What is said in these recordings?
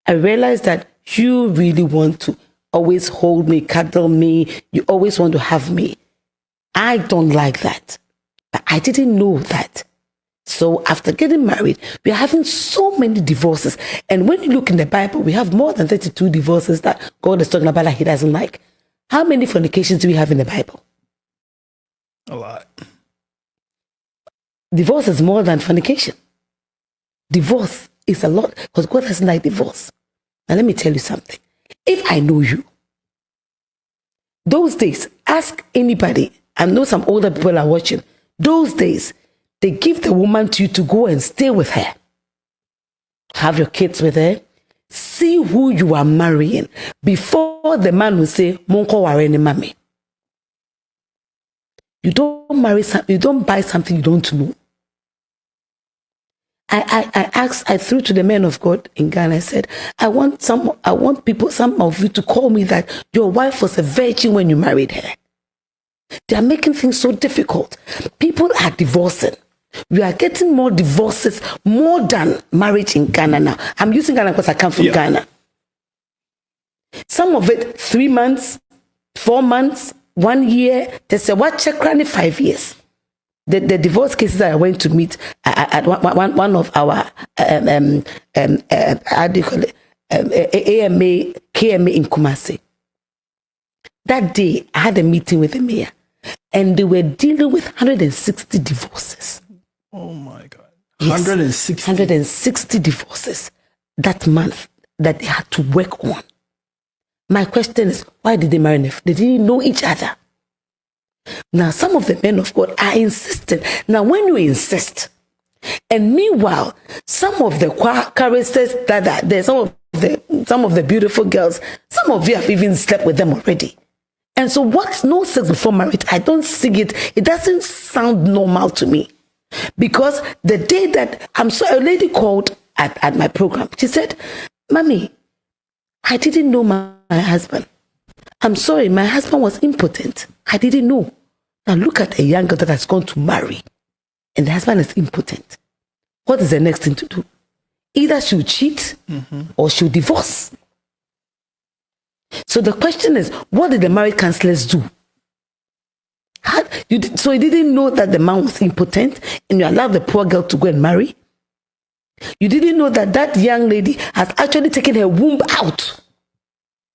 I realized that you really want to always hold me, cuddle me. You always want to have me. I don't like that. But I didn't know that. So after getting married, we are having so many divorces. And when you look in the Bible, we have more than 32 divorces that God is talking about that he doesn't like. How many fornications do we have in the Bible? A lot. Divorce is more than fornication. Divorce is a lot because God doesn't like divorce. Now let me tell you something. If I know you, those days, ask anybody. I know some older people are watching. Those days, they give the woman to you to go and stay with her. Have your kids with her. See who you are marrying before the man will say, Monko wareni mami. You don't buy something you don't know. I threw to the men of God in Ghana. I said, I want some of you to call me that your wife was a virgin when you married her. They are making things so difficult. People are divorcing. We are getting more divorces, more than marriage in Ghana now. I'm using Ghana because I come from Ghana. Some of it 3 months, 4 months, 1 year. They say, what check 5 years. The divorce cases that I went to meet at one of our how do you call it, AMA, KMA in Kumasi. That day, I had a meeting with the mayor, and they were dealing with 160 divorces. Oh my God. Yes, 160? 160 divorces that month that they had to work on. My question is, why did they marry? They didn't know each other. Now, some of the men of God are insistent. Now, when you insist, and meanwhile, some of the characters that are there, some of the beautiful girls, some of you have even slept with them already. And so what's no sex before marriage? I don't see it. It doesn't sound normal to me. Because the day that a lady called at my program, she said, Mommy, I didn't know my husband. I'm sorry, my husband was impotent. I didn't know. Now look at a young girl that has gone to marry and the husband is impotent. What is the next thing to do? Either she'll cheat or she'll divorce. So the question is, what did the marriage counselors do? So you didn't know that the man was impotent and you allowed the poor girl to go and marry? You didn't know that that young lady has actually taken her womb out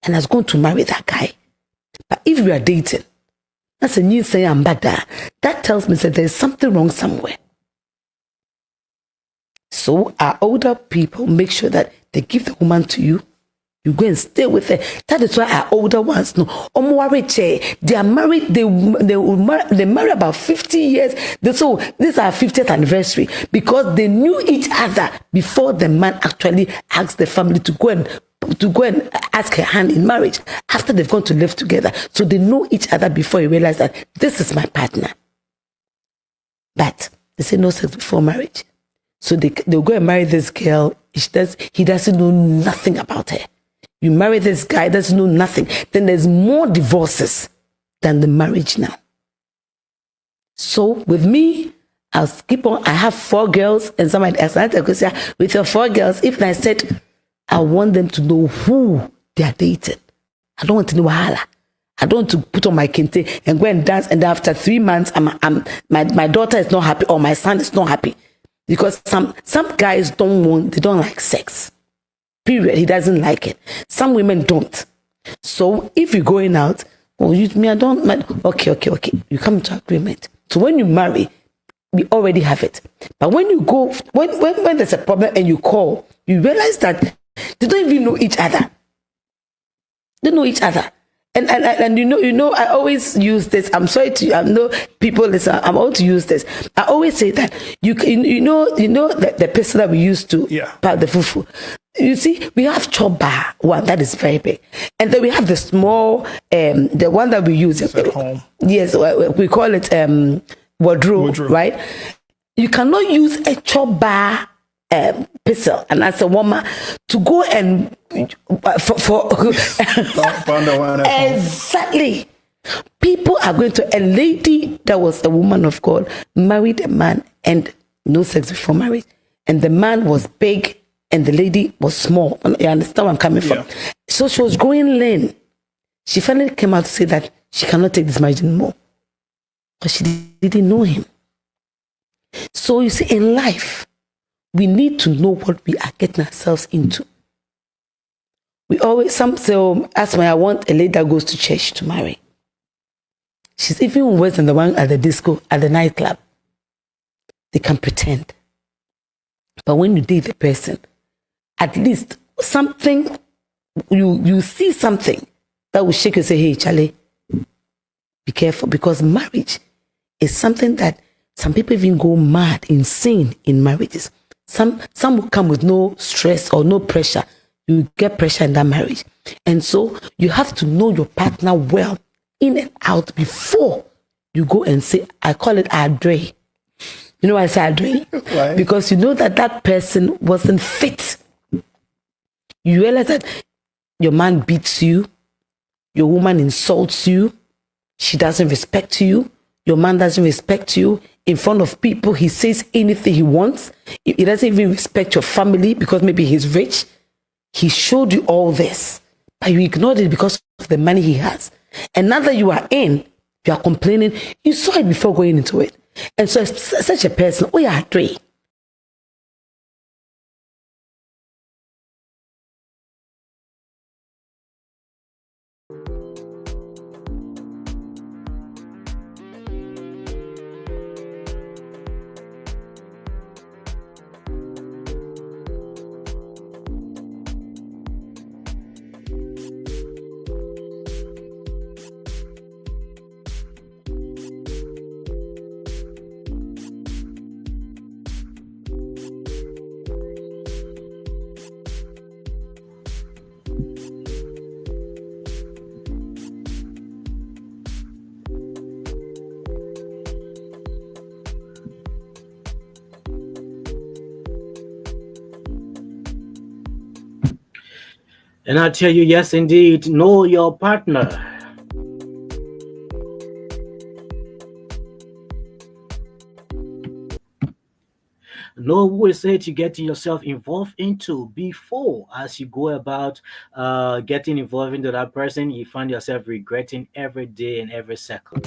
and has gone to marry that guy. But if you are dating, that's a new say I'm bad. That tells me that there's something wrong somewhere. So our older people make sure that they give the woman to you. You go and stay with her. That is why our older ones know. They are married. They marry about 50 years. So this is our 50th anniversary because they knew each other before the man actually asked the family to go and ask her hand in marriage after they've gone to live together. So they know each other before you realize that this is my partner. But they say no sex before marriage. So they'll go and marry this girl. He doesn't know nothing about her. You marry this guy, doesn't know nothing. Then there's more divorces than the marriage now. So with me, I'll keep on. I have 4 girls, and somebody asked me, with your 4 girls, if I said, I want them to know who they are dating. I don't want to know wahala. I don't want to put on my kente and go and dance, and after 3 months, my daughter is not happy or my son is not happy. Because some guys they don't like sex. Period. He doesn't like it. Some women don't. So if you're going out, I don't. Okay. You come to agreement. So when you marry, we already have it. But when you go, when there's a problem and you call, you realize that they don't even know each other. They know each other. And you know, I always use this. I'm sorry I know people listen. I'm going to use this. I always say that you know the pistol that we used to part the fufu. You see, we have choba one that is very big, and then we have the small, the one that we use at home. Yes, we call it wardrobe, right? You cannot use a choba pistol, and as a woman to go and for exactly. People are going to. A lady that was a woman of God married a man and no sex before marriage, and the man was big and the lady was small. You understand where I'm coming from? Yeah. So she was growing lean. She finally came out to say that she cannot take this marriage anymore because she didn't know him. So you see, in life, we need to know what we are getting ourselves into. We always, some say, oh, ask me, I want a lady that goes to church to marry. She's even worse than the one at the disco, at the nightclub. They can pretend. But when you date the person, at least something, you see something that will shake you and say, hey, Charlie, be careful. Because marriage is something that some people even go mad, insane in marriages. Some will come with no stress or no pressure. You get pressure in that marriage. And so you have to know your partner well, in and out, before you go and say, I call it adre. You know why I say adre? Why? Because you know that that person wasn't fit. You realize that your man beats you, your woman insults you, she doesn't respect you, your man doesn't respect you. In front of people, he says anything he wants. He doesn't even respect your family because maybe he's rich. He showed you all this, but you ignored it because of the money he has. And now that you are in, you are complaining. You saw it before going into it. And so it's such a person, oh yeah, three. And I tell you, yes, indeed, know your partner. Know who is it you're getting yourself involved into before, as you go about getting involved into that person, you find yourself regretting every day and every second.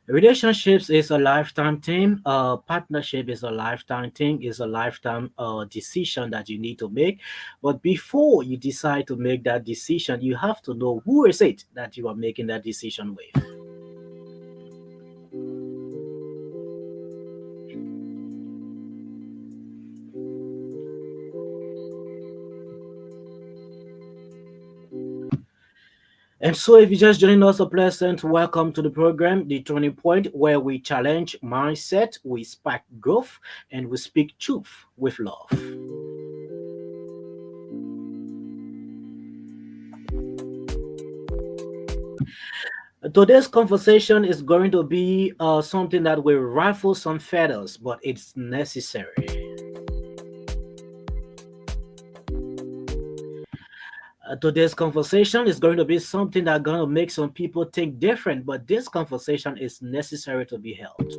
Relationships is a lifetime thing. Partnership is a lifetime thing. Is a lifetime decision that you need to make. But before you decide to make that decision, you have to know who is it that you are making that decision with. And so, if you're just joining us, a pleasant welcome to the program, The Turning Point, where we challenge mindset, we spark growth, and we speak truth with love. Today's conversation is going to be something that will ruffle some feathers, but it's necessary. Today's conversation is going to be something that's going to make some people think different, but this conversation is necessary to be held.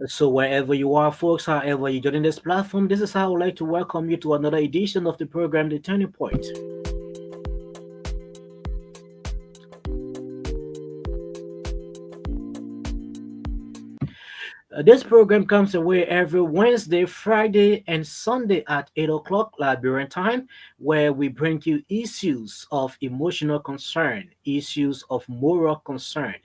So wherever you are, folks, however you're joining this platform, this is how I would like to welcome you to another edition of the program, The Turning Point. This program comes away every Wednesday, Friday, and Sunday at 8 o'clock Liberian time, where we bring you issues of emotional concern, issues of moral concern,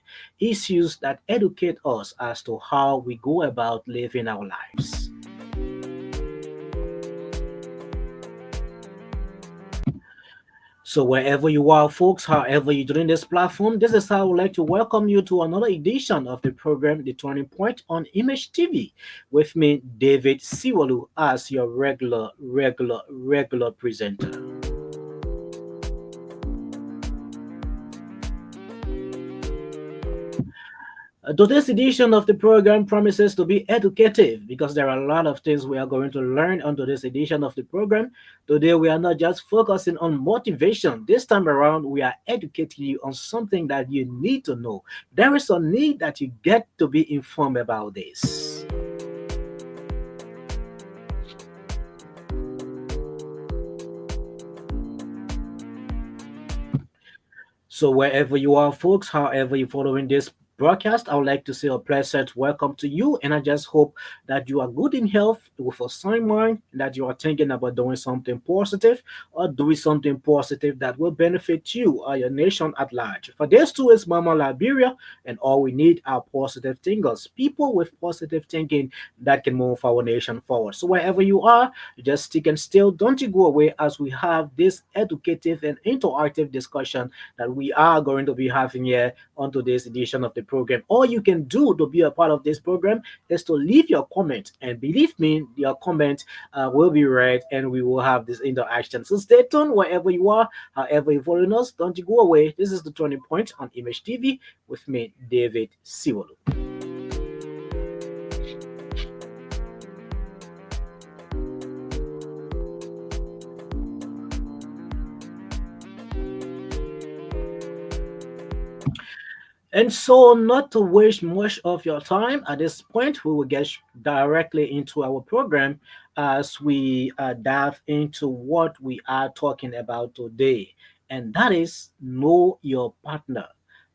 issues that educate us as to how we go about living our lives. So wherever you are, folks, however you're doing this platform, this is how I would like to welcome you to another edition of the program, The Turning Point on Image TV, with me, David Siwalu, as your regular presenter. Today's edition of the program promises to be educative because there are a lot of things we are going to learn on today's edition of the program. Today, we are not just focusing on motivation. This time around, we are educating you on something that you need to know. There is a need that you get to be informed about this. So wherever you are, folks, however you're following this broadcast, I would like to say a pleasant welcome to you. And I just hope that you are good in health with a sound mind, that you are thinking about doing something positive or doing something positive that will benefit you or your nation at large. For this too is Mama Liberia, and all we need are positive thinkers, people with positive thinking that can move our nation forward. So wherever you are, just stick and still. Don't you go away as we have this educative and interactive discussion that we are going to be having here on today's edition of the program. All you can do to be a part of this program is to leave your comment, and believe me, your comment will be read and we will have this interaction. So stay tuned wherever you are, however you're following us. Don't you go away. This is the Turning Point on Image TV with me, David Siwolu. And so, not to waste much of your time at this point, we will get directly into our program as we dive into what we are talking about today. And that is know your partner.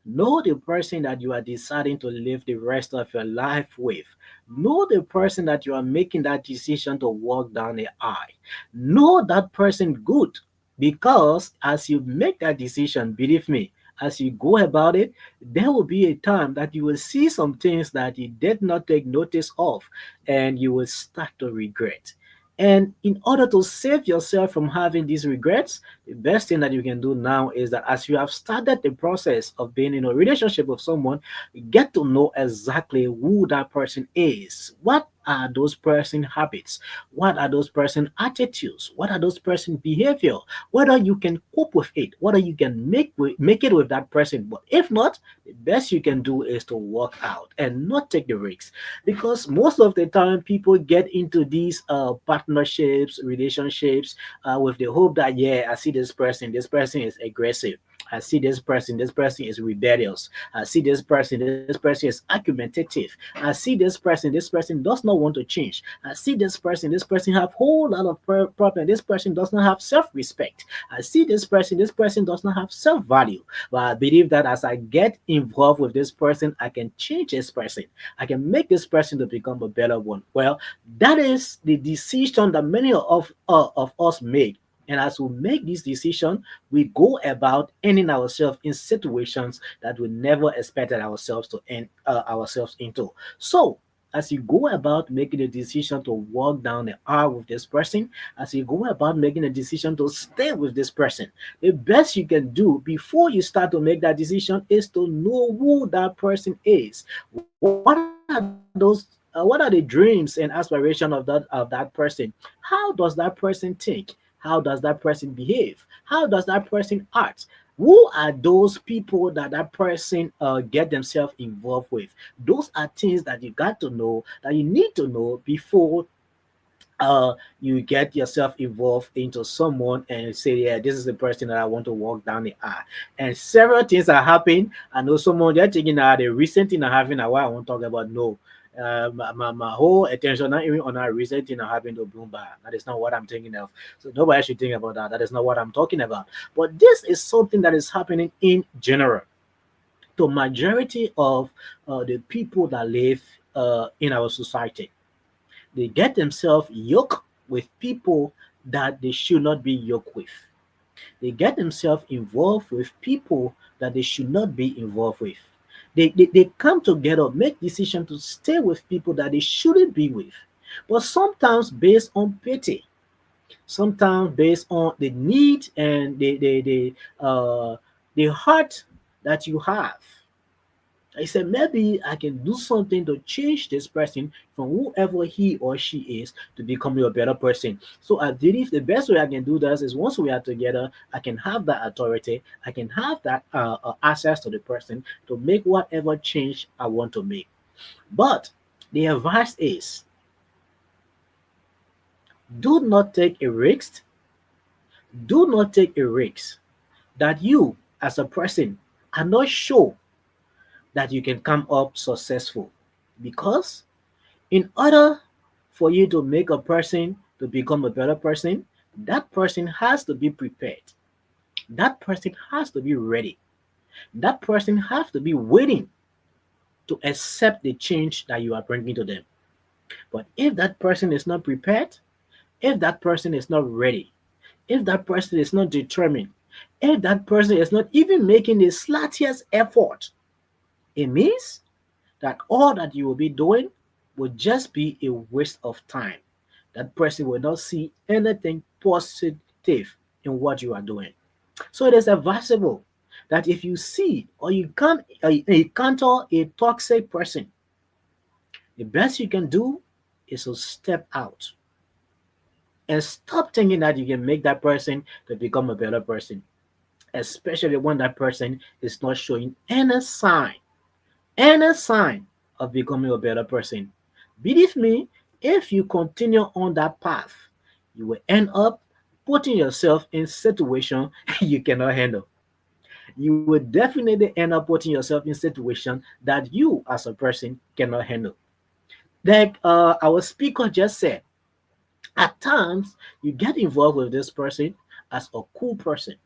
Know the person that you are deciding to live the rest of your life with. Know the person that you are making that decision to walk down the aisle. Know that person good, because as you make that decision, believe me, as you go about it, there will be a time that you will see some things that you did not take notice of, and you will start to regret. And in order to save yourself from having these regrets, the best thing that you can do now is that as you have started the process of being in a relationship with someone, get to know exactly who that person is. What are those person habits? What are those person attitudes? What are those person behavior? Whether you can cope with it, whether you can make it with that person. But if not, the best you can do is to walk out and not take the risks, because most of the time people get into these partnerships, relationships, with the hope that, yeah, I see this person is aggressive. I see this person is rebellious. I see this person is argumentative. I see this person does not want to change. I see this person have whole lot of problem. This person does not have self-respect. I see this person does not have self-value. But I believe that as I get involved with this person, I can change this person. I can make this person to become a better one. Well, that is the decision that many of us make. And as we make this decision, we go about ending ourselves in situations that we never expected ourselves to end ourselves into. So, as you go about making a decision to walk down the aisle with this person, as you go about making a decision to stay with this person, the best you can do before you start to make that decision is to know who that person is. What are the dreams and aspiration of that person? How does that person think? How does that person behave? How does that person act? Who are those people that that person get themselves involved with? Those are things that you got to know, that you need to know before you get yourself involved into someone and say, yeah, this is the person that I want to walk down the aisle. And several things are happening. I know someone they're taking the recent thing I having a while I won't talk about. No. My whole attention not even on our recent thing I having to Bloomberg. That is not what I'm thinking of. So nobody should think about that. That is not what I'm talking about. But this is something that is happening in general to majority of the people that live in our society. They get themselves yoked with people that they should not be yoked with. They get themselves involved with people that they should not be involved with. They come together, make decision to stay with people that they shouldn't be with. But sometimes based on pity, sometimes based on the need and the heart that you have. I said maybe I can do something to change this person from whoever he or she is to become a better person. So I believe the best way I can do that is once we are together, I can have that authority, I can have that access to the person to make whatever change I want to make. But the advice is do not take a risk, do not take a risk that you as a person are not sure that you can come up successful because in order for you to make a person to become a better person, that person has to be prepared. That person has to be ready. That person has to be waiting to accept the change that you are bringing to them. But if that person is not prepared, if that person is not ready, if that person is not determined, if that person is not even making the slightest effort, it means that all that you will be doing will just be a waste of time. That person will not see anything positive in what you are doing. So it is advisable that if you see or you can encounter a toxic person, the best you can do is to step out and stop thinking that you can make that person to become a better person, especially when that person is not showing any sign of becoming a better person. Believe me, if you continue on that path, you will end up putting yourself in situation you cannot handle. You will definitely end up putting yourself in situation that you as a person cannot handle. Like our speaker just said, at times you get involved with this person as a cool person.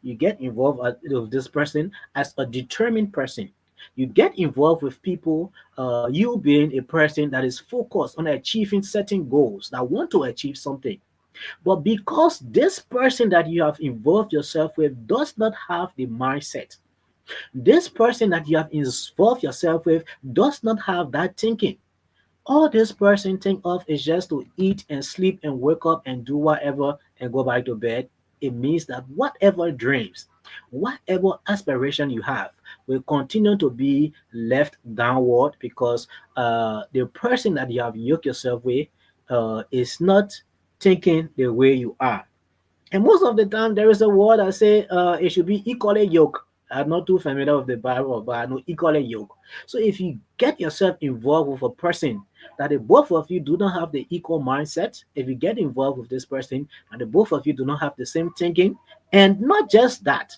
You get involved with this person as a determined person. You get involved with people, you being a person that is focused on achieving certain goals, that want to achieve something. But because this person that you have involved yourself with does not have the mindset, this person that you have involved yourself with does not have that thinking. All this person think of is just to eat and sleep and wake up and do whatever and go back to bed. It means that whatever dreams, whatever aspiration you have will continue to be left downward because the person that you have yoked yourself with is not thinking the way you are. And most of the time, there is a word that say it should be equally yoked. I'm not too familiar with the Bible, but I know equally yoked. So if you get yourself involved with a person that the both of you do not have the equal mindset, if you get involved with this person and the both of you do not have the same thinking, and not just that,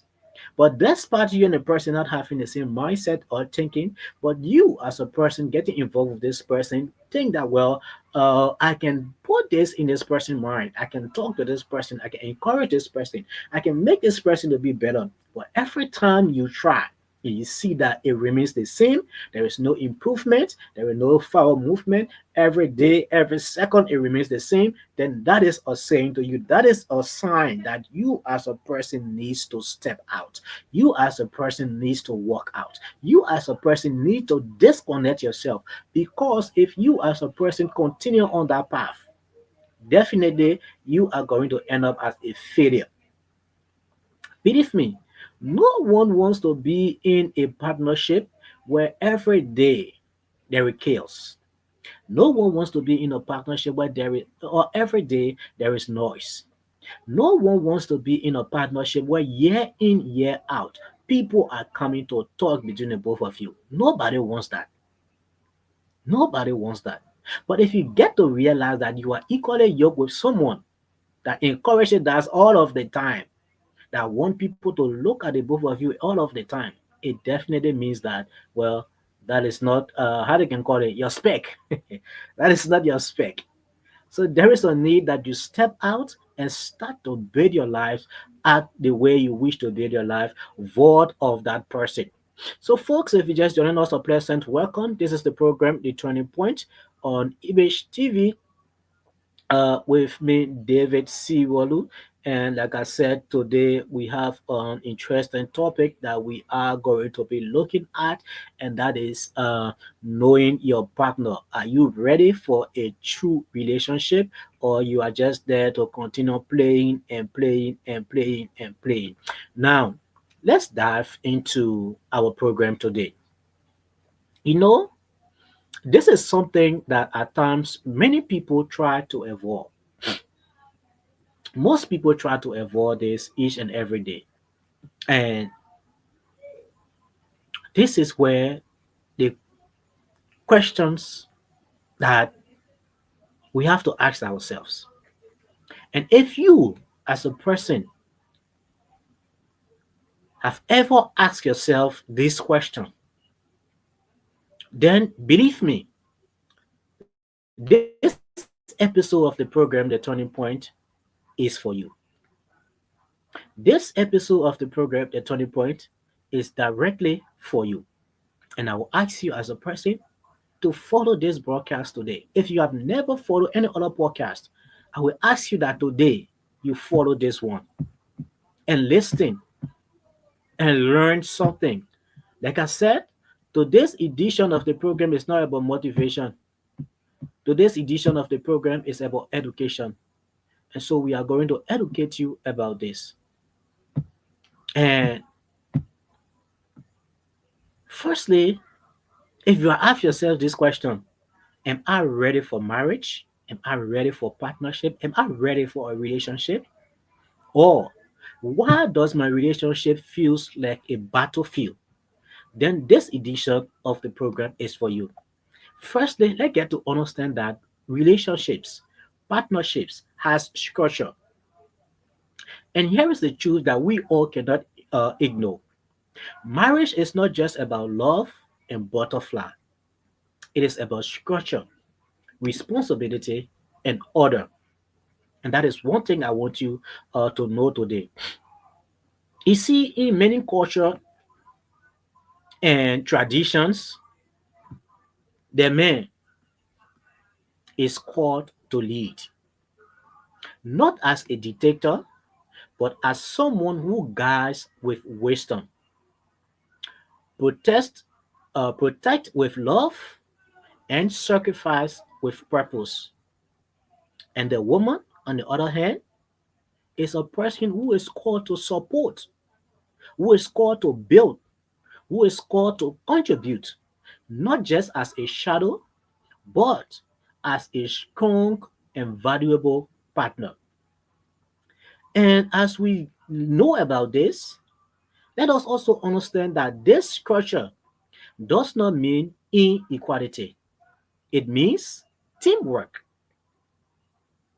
but despite you and the person not having the same mindset or thinking, but you as a person getting involved with this person, think that well, I can put this in this person's mind. I can talk to this person. I can encourage this person. I can make this person to be better. But every time you try, you see that it remains the same. There is no improvement. There is no forward movement. Every day, every second, it remains the same. Then that is a saying to you. That is a sign that you as a person needs to step out. You as a person needs to walk out. You as a person need to disconnect yourself because if you as a person continue on that path, definitely you are going to end up as a failure. Believe me, no one wants to be in a partnership where every day there is chaos. No one wants to be in a partnership where there is or every day there is noise. No one wants to be in a partnership where year in, year out, people are coming to talk between the both of you. Nobody wants that. Nobody wants that. But if you get to realize that you are equally yoked with someone that encourages that all of the time, that want people to look at the both of you all of the time, it definitely means that, well, that is not, how they can call it, your spec. That is not your spec. So there is a need that you step out and start to build your life at the way you wish to build your life, void of that person. So, folks, if you just joining us, a pleasant welcome. This is the program, The Turning Point, on Image TV with me, David Siwolu. And like I said, today we have an interesting topic that we are going to be looking at, and that is knowing your partner. Are you ready for a true relationship, or you are just there to continue playing and playing and playing and playing? Now, let's dive into our program today. You know, this is something that at times many people try to avoid. Most people try to avoid this each and every day. And this is where the questions that we have to ask ourselves. And if you, as a person, have ever asked yourself this question, then believe me, this episode of the program, The Turning Point, is for you. This episode of the program, The Turning Point, is directly for you. And I will ask you as a person to follow this broadcast today. If you have never followed any other podcast, I will ask you that today you follow this one and listen and learn something. Like I said, today's edition of the program is not about motivation. Today's edition of the program is about education. And so we are going to educate you about this. And firstly, if you ask yourself this question, am I ready for marriage? Am I ready for partnership? Am I ready for a relationship? Or why does my relationship feels like a battlefield? Then this edition of the program is for you. Firstly, let's get to understand that relationships, partnerships has structure. And here is the truth that we all cannot ignore. Marriage is not just about love and butterfly. It is about structure, responsibility, and order. And that is one thing I want you to know today. You see, in many culture and traditions, the man is called to lead, not as a dictator, but as someone who guides with wisdom, protect, protect with love, and sacrifice with purpose. And the woman, on the other hand, is a person who is called to support, who is called to build, who is called to contribute, not just as a shadow, but as a strong and valuable partner. And as we know about this, let us also understand that this structure does not mean inequality, it means teamwork.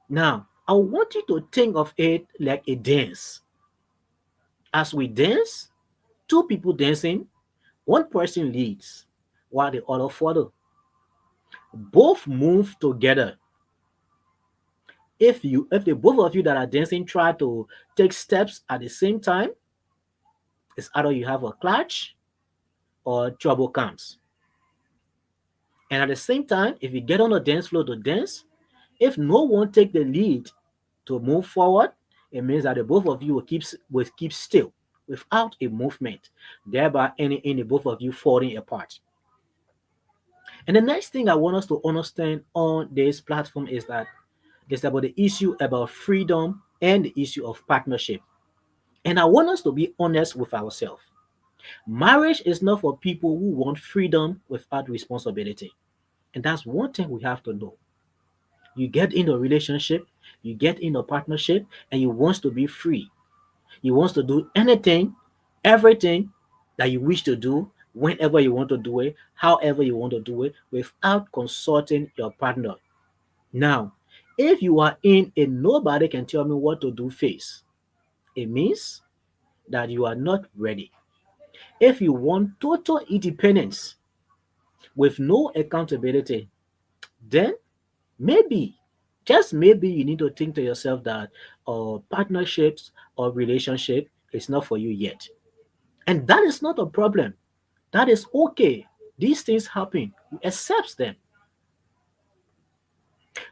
Now, I want you to think of it like a dance. As we dance, two people dancing, one person leads while the other follow. Both move together. If the both of you that are dancing try to take steps at the same time, it's either you have a clash or trouble comes. And at the same time, if you get on the dance floor to dance, if no one take the lead to move forward, it means that the both of you will keep still without a movement, thereby ending in the both of you falling apart. And the next thing I want us to understand on this platform is that it's about the issue about freedom and the issue of partnership. And I want us to be honest with ourselves. Marriage is not for people who want freedom without responsibility. And that's one thing we have to know. You get in a relationship, you get in a partnership, and you want to be free. You want to do anything, everything that you wish to do, whenever you want to do it, however you want to do it, without consulting your partner. Now, if you are in a nobody can tell me what to do phase, it means that you are not ready. If you want total independence with no accountability, then maybe, just maybe, you need to think to yourself that partnerships or relationship is not for you yet. And that is not a problem. That is okay. These things happen. You accept them.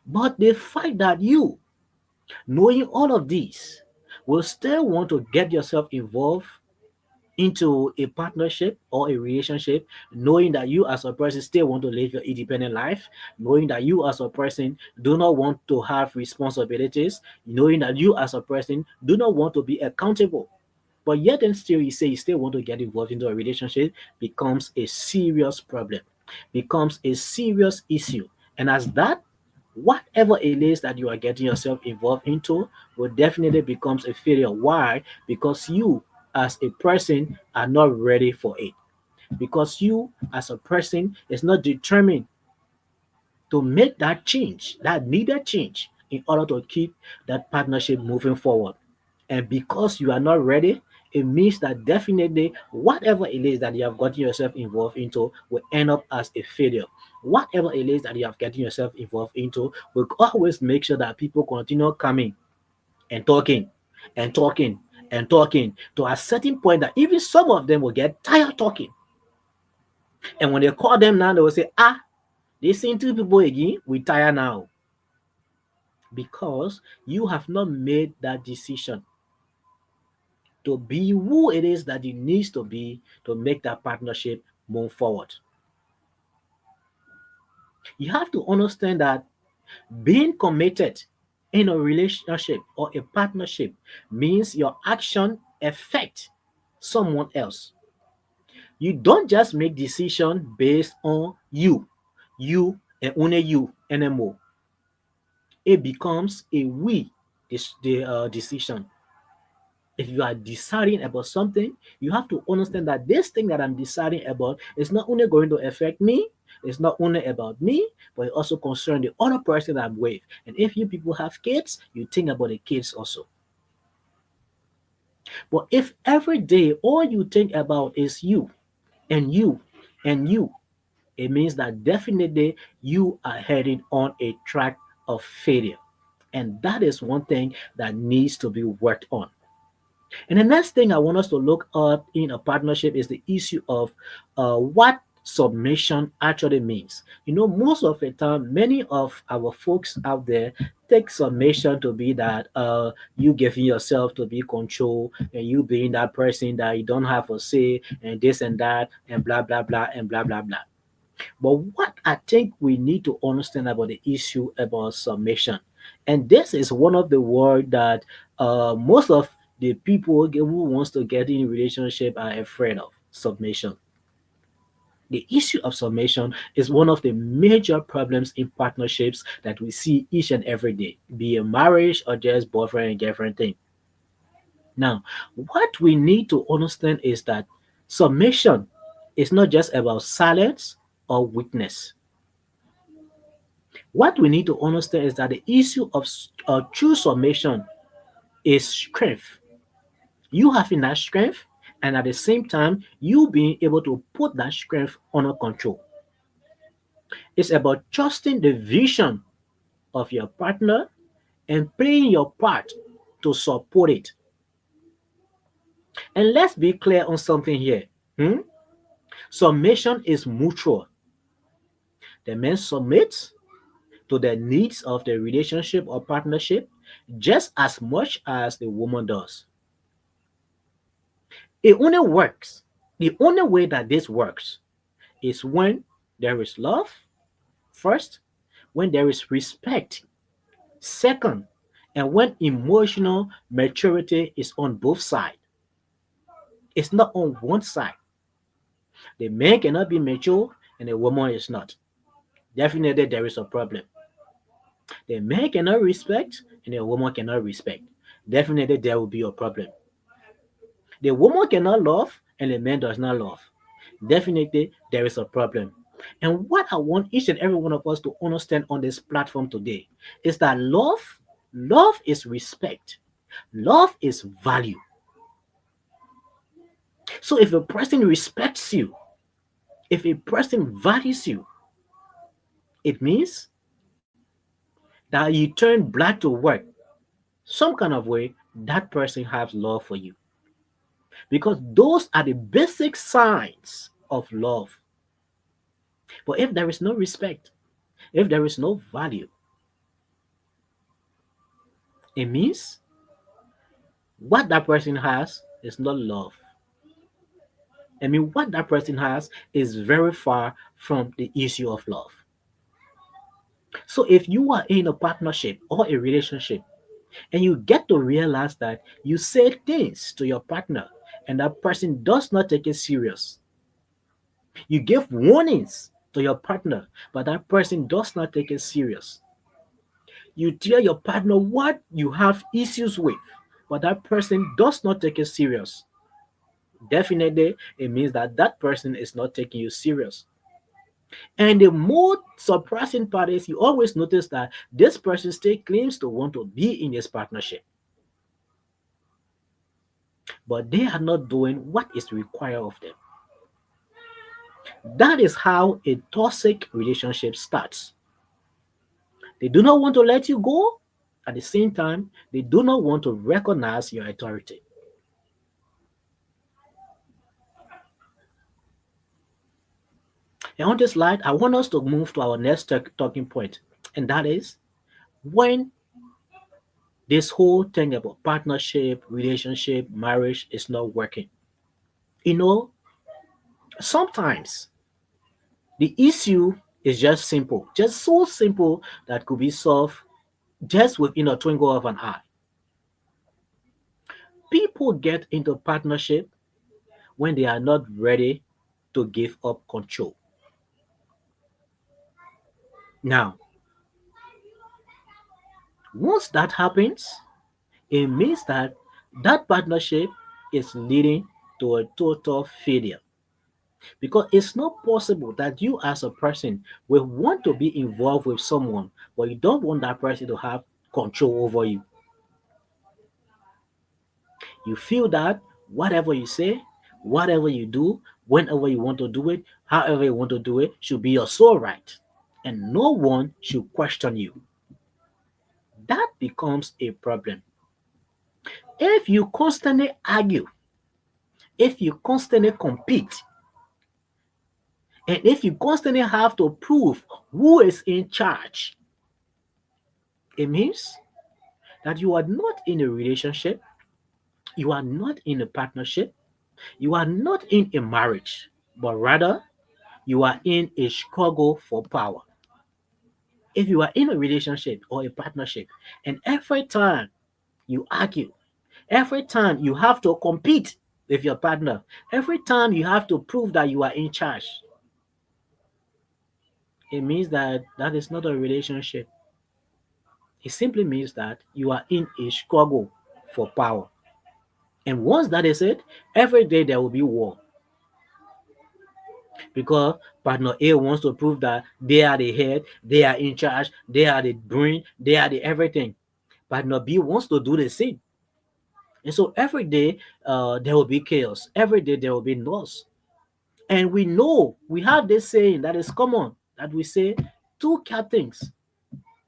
But the fact that you, knowing all of these, will still want to get yourself involved into a partnership or a relationship, knowing that you as a person still want to live your independent life, knowing that you as a person do not want to have responsibilities, knowing that you as a person do not want to be accountable, but yet and still you say you still want to get involved into a relationship becomes a serious problem. becomes a serious issue. And as that, whatever it is that you are getting yourself involved into will definitely becomes a failure. Why? Because you as a person are not ready for it. Because you as a person is not determined to make that change, that needed change, in order to keep that partnership moving forward. And because you are not ready, it means that definitely whatever it is that you have gotten yourself involved into will end up as a failure. Whatever it is that you have gotten yourself involved into will always make sure that people continue coming and talking and talking and talking to a certain point that even some of them will get tired talking. And when they call them now, they will say, ah, they seen two people again, we tired now. Because you have not made that decision to be who it is that it needs to be to make that partnership move forward. You have to understand that being committed in a relationship or a partnership means your action affect someone else. You don't just make decision based on you and only you anymore. It becomes a we decision. If you are deciding about something, you have to understand that this thing that I'm deciding about is not only going to affect me, it's not only about me, but it also concerns the other person that I'm with. And if you people have kids, you think about the kids also. But if every day all you think about is you and you and you, it means that definitely you are heading on a track of failure. And that is one thing that needs to be worked on. And the next thing I want us to look at in a partnership is the issue of what submission actually means. Most of the time, many of our folks out there take submission to be that you giving yourself to be control and you being that person that you don't have a say and this and that and blah blah blah and blah blah blah. But what I think we need to understand about the issue about submission, and this is one of the word that most of the people who wants to get in a relationship are afraid of submission. The issue of submission is one of the major problems in partnerships that we see each and every day, be it marriage or just boyfriend and girlfriend thing. Now, what we need to understand is that submission is not just about silence or weakness. What we need to understand is that the issue of true submission is strength. You having that strength, and at the same time, you being able to put that strength under control. It's about trusting the vision of your partner and playing your part to support it. And let's be clear on something here. Hmm? Submission is mutual. The man submits to the needs of the relationship or partnership just as much as the woman does. It only works. The only way that this works is when there is love, first, when there is respect, second, and when emotional maturity is on both sides. It's not on one side. The man cannot be mature and the woman is not. Definitely, there is a problem. The man cannot respect and the woman cannot respect. Definitely, there will be a problem. The woman cannot love and the man does not love. Definitely, there is a problem. And what I want each and every one of us to understand on this platform today is that love is respect, love is value. So if a person respects you, if a person values you, it means that you turn blood to work some kind of way, that person has love for you. Because those are the basic signs of love. But if there is no respect, if there is no value, it means what that person has is not love. I mean, what that person has is very far from the issue of love. So if you are in a partnership or a relationship and you get to realize that you say things to your partner and that person does not take it serious, you give warnings to your partner, but that person does not take it serious. You tell your partner what you have issues with, but that person does not take it serious. Definitely, it means that that person is not taking you serious. And the more surprising part is you always notice that this person still claims to want to be in this partnership, but they are not doing what is required of them. That is how a toxic relationship starts. They do not want to let you go. At the same time, they do not want to recognize your authority. And on this slide, I want us to move to our next talking point, and that is when this whole thing about partnership, relationship, marriage is not working. You know, sometimes the issue is just simple, just so simple that could be solved just within a twinkle of an eye. People get into partnership when they are not ready to give up control. Now, once that happens, it means that that partnership is leading to a total failure, because it's not possible that you as a person will want to be involved with someone but you don't want that person to have control over you. You feel that whatever you say, whatever you do, whenever you want to do it, however you want to do it, should be your sole right, and no one should question you. That becomes a problem. If you constantly argue, if you constantly compete, and if you constantly have to prove who is in charge, it means that you are not in a relationship, you are not in a partnership, you are not in a marriage, but rather you are in a struggle for power. If you are in a relationship or a partnership, and every time you argue, every time you have to compete with your partner, every time you have to prove that you are in charge, it means that that is not a relationship. It simply means that you are in a struggle for power. And once that is it, every day there will be war, because partner A wants to prove that they are the head, they are in charge, they are the brain, they are the everything. Partner B wants to do the same. And so every day there will be chaos. Every day there will be loss. And we know we have this saying that is common that we say two captains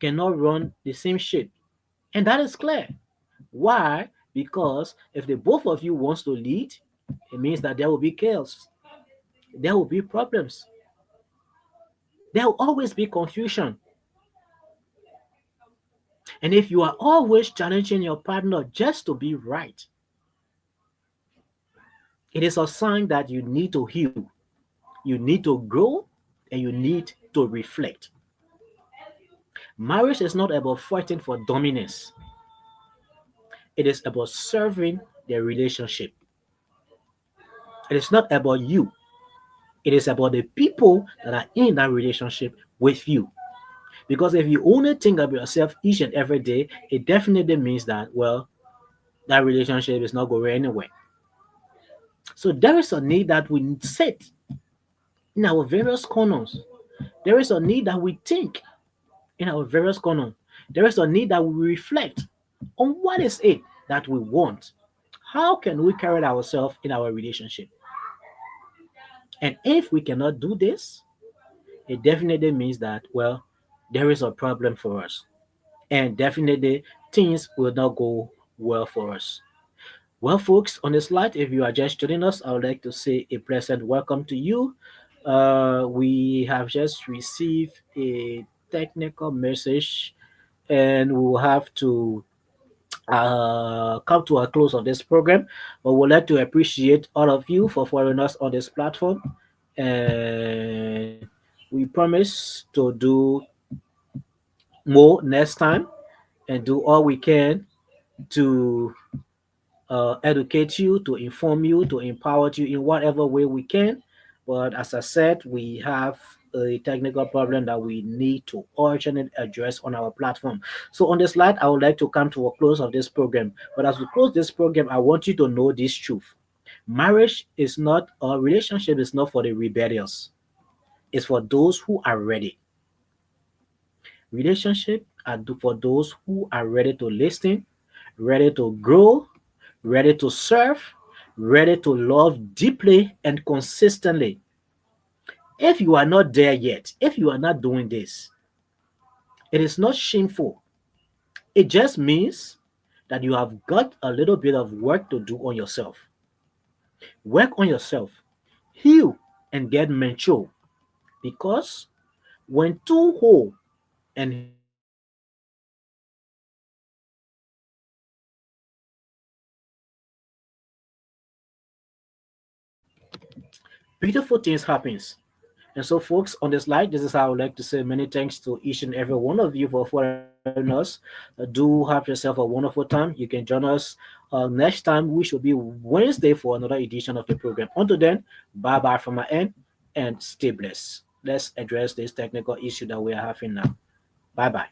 cannot run the same ship. And that is clear. Why? Because if the both of you wants to lead, it means that there will be chaos. There will be problems. There will always be confusion. And if you are always challenging your partner just to be right, it is a sign that you need to heal, you need to grow, and you need to reflect. Marriage is not about fighting for dominance, it is about serving the relationship. It is not about you, it is about the people that are in that relationship with you. Because if you only think of yourself each and every day, it definitely means that, well, that relationship is not going anywhere. So there is a need that we sit in our various corners. There is a need that we think in our various corners. There is a need that we reflect on what is it that we want. How can we carry ourselves in our relationship? And if we cannot do this, it definitely means that, well, there is a problem for us. And definitely things will not go well for us. Well, folks, on the slide, if you are just joining us, I would like to say a pleasant welcome to you. We have just received a technical message, and we will have to come to a close of this program. But we'd like to appreciate all of you for following us on this platform, and we promise to do more next time and do all we can to educate you, to inform you, to empower you in whatever way we can. But as I said, we have a technical problem that we need to urgently address on our platform. So on the slide, I would like to come to a close of this program. But as we close this program, I want you to know this truth. Marriage is not, or relationship is not for the rebellious. It's for those who are ready. Relationship are for those who are ready to listen, ready to grow, ready to serve, ready to love deeply and consistently. If you are not there yet, if you are not doing this, it is not shameful. It just means that you have got a little bit of work to do on yourself. Work on yourself, heal, and get mature. Because when two whole and healthy people come together, beautiful things happens. And so, folks, on this slide, this is how I would like to say many thanks to each and every one of you for following us. Do have yourself a wonderful time. You can join us next time, which will be Wednesday for another edition of the program. Until then, bye bye from my end and stay blessed. Let's address this technical issue that we are having now. Bye bye.